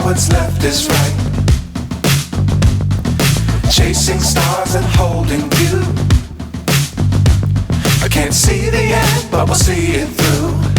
what's left is right. Chasing stars and holding you. I can't see the end, but we'll see it through.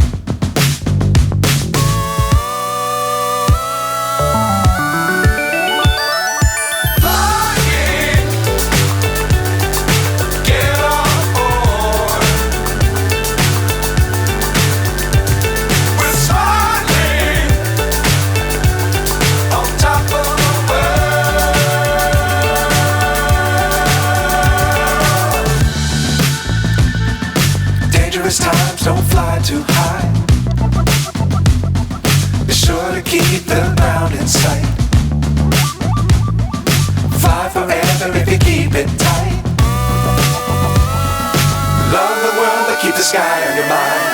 Times don't fly too high. Be sure to keep the ground in sight. Fly forever if you keep it tight. Love the world but keep the sky on your mind.